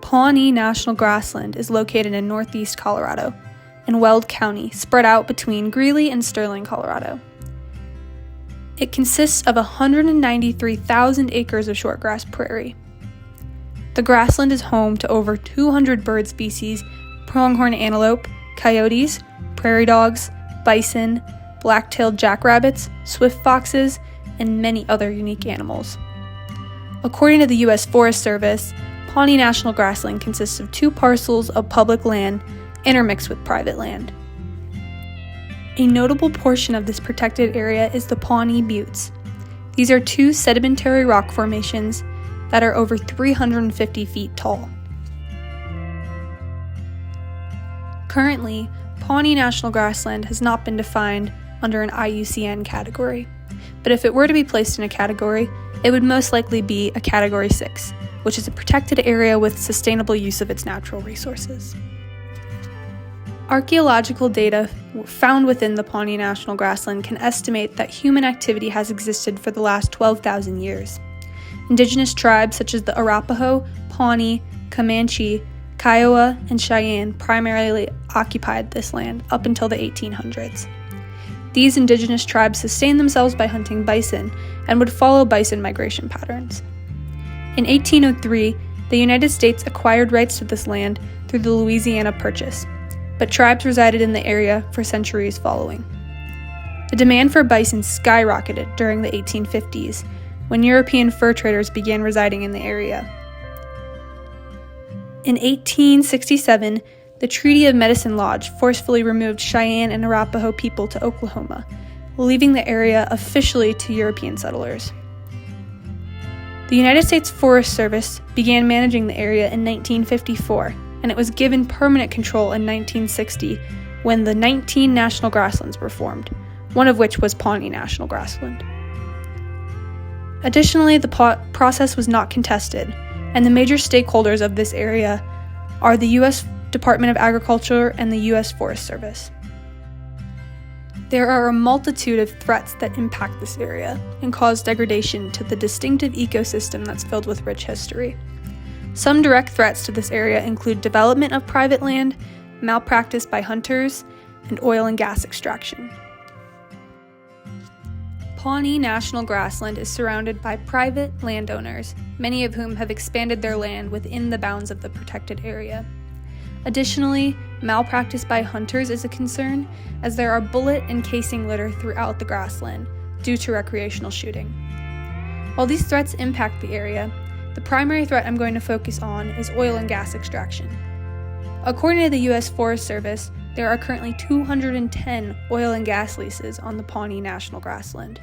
Pawnee National Grassland is located in northeast Colorado, in Weld County, spread out between Greeley and Sterling, Colorado. It consists of 193,000 acres of shortgrass prairie. The grassland is home to over 200 bird species, pronghorn antelope, coyotes, prairie dogs, bison, black-tailed jackrabbits, swift foxes, and many other unique animals. According to the U.S. Forest Service, Pawnee National Grassland consists of 2 parcels of public land intermixed with private land. A notable portion of this protected area is the Pawnee Buttes. These are 2 sedimentary rock formations that are over 350 feet tall. Currently, Pawnee National Grassland has not been defined under an IUCN category, but if it were to be placed in a category, it would most likely be a Category 6, which is a protected area with sustainable use of its natural resources. Archaeological data found within the Pawnee National Grassland can estimate that human activity has existed for the last 12,000 years. Indigenous tribes such as the Arapaho, Pawnee, Comanche, Kiowa, and Cheyenne primarily occupied this land up until the 1800s. These indigenous tribes sustained themselves by hunting bison and would follow bison migration patterns. In 1803, the United States acquired rights to this land through the Louisiana Purchase, but tribes resided in the area for centuries following. The demand for bison skyrocketed during the 1850s, when European fur traders began residing in the area. In 1867, the Treaty of Medicine Lodge forcefully removed Cheyenne and Arapaho people to Oklahoma, leaving the area officially to European settlers. The United States Forest Service began managing the area in 1954, and it was given permanent control in 1960 when the 19 national grasslands were formed, one of which was Pawnee National Grassland. Additionally, the process was not contested, and the major stakeholders of this area are the U.S. Department of Agriculture and the U.S. Forest Service. There are a multitude of threats that impact this area and cause degradation to the distinctive ecosystem that's filled with rich history. Some direct threats to this area include development of private land, malpractice by hunters, and oil and gas extraction. Pawnee National Grassland is surrounded by private landowners, many of whom have expanded their land within the bounds of the protected area. Additionally, malpractice by hunters is a concern, as there are bullet and casing litter throughout the grassland due to recreational shooting. While these threats impact the area, the primary threat I'm going to focus on is oil and gas extraction. According to the U.S. Forest Service, there are currently 210 oil and gas leases on the Pawnee National Grassland.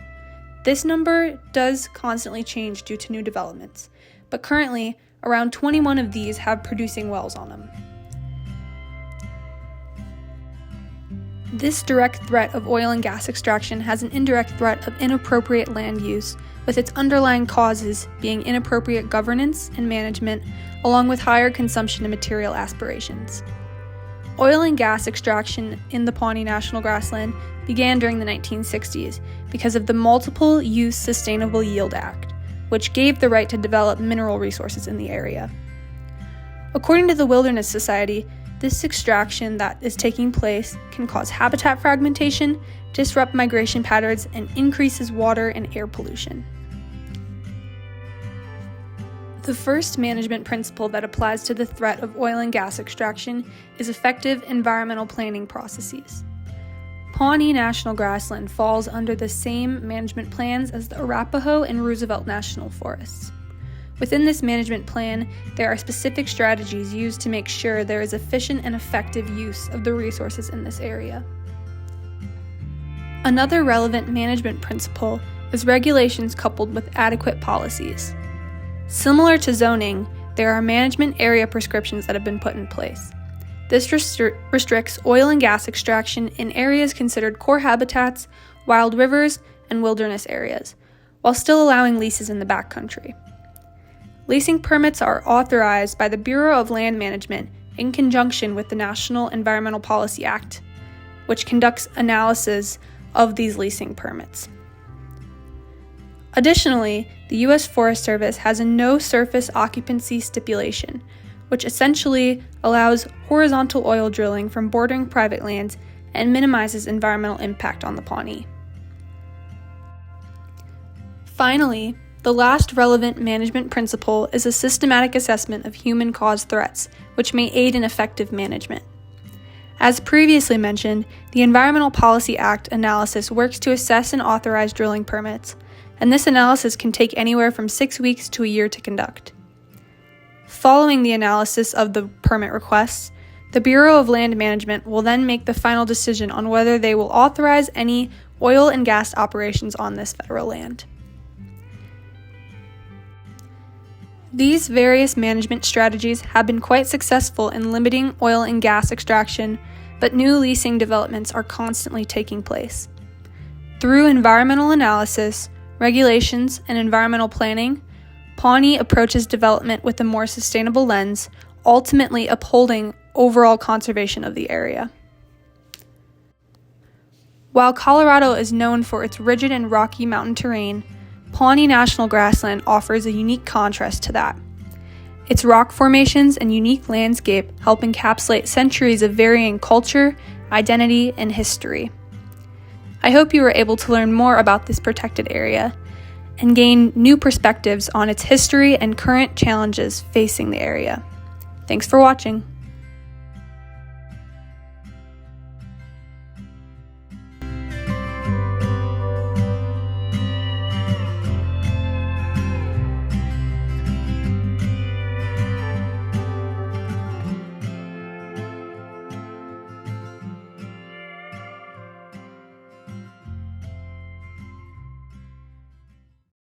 This number does constantly change due to new developments, but currently, around 21 of these have producing wells on them. This direct threat of oil and gas extraction has an indirect threat of inappropriate land use, with its underlying causes being inappropriate governance and management, along with higher consumption and material aspirations. Oil and gas extraction in the Pawnee National Grassland began during the 1960s because of the Multiple Use Sustainable Yield Act, which gave the right to develop mineral resources in the area. According to the Wilderness Society, this extraction that is taking place can cause habitat fragmentation, disrupt migration patterns, and increases water and air pollution. The first management principle that applies to the threat of oil and gas extraction is effective environmental planning processes. Pawnee National Grassland falls under the same management plans as the Arapaho and Roosevelt National Forests. Within this management plan, there are specific strategies used to make sure there is efficient and effective use of the resources in this area. Another relevant management principle is regulations coupled with adequate policies. Similar to zoning, there are management area prescriptions that have been put in place. This restricts oil and gas extraction in areas considered core habitats, wild rivers, and wilderness areas, while still allowing leases in the backcountry. Leasing permits are authorized by the Bureau of Land Management in conjunction with the National Environmental Policy Act, which conducts analysis of these leasing permits. Additionally, the U.S. Forest Service has a no surface occupancy stipulation, which essentially allows horizontal oil drilling from bordering private lands and minimizes environmental impact on the Pawnee. Finally, the last relevant management principle is a systematic assessment of human-caused threats, which may aid in effective management. As previously mentioned, the Environmental Policy Act analysis works to assess and authorize drilling permits, and this analysis can take anywhere from 6 weeks to a year to conduct. Following the analysis of the permit requests, the Bureau of Land Management will then make the final decision on whether they will authorize any oil and gas operations on this federal land. These various management strategies have been quite successful in limiting oil and gas extraction, but new leasing developments are constantly taking place. Through environmental analysis, regulations, and environmental planning, Pawnee approaches development with a more sustainable lens, ultimately upholding overall conservation of the area. While Colorado is known for its rigid and rocky mountain terrain, Pawnee National Grassland offers a unique contrast to that. Its rock formations and unique landscape help encapsulate centuries of varying culture, identity, and history. I hope you were able to learn more about this protected area and gain new perspectives on its history and current challenges facing the area. Thanks for watching.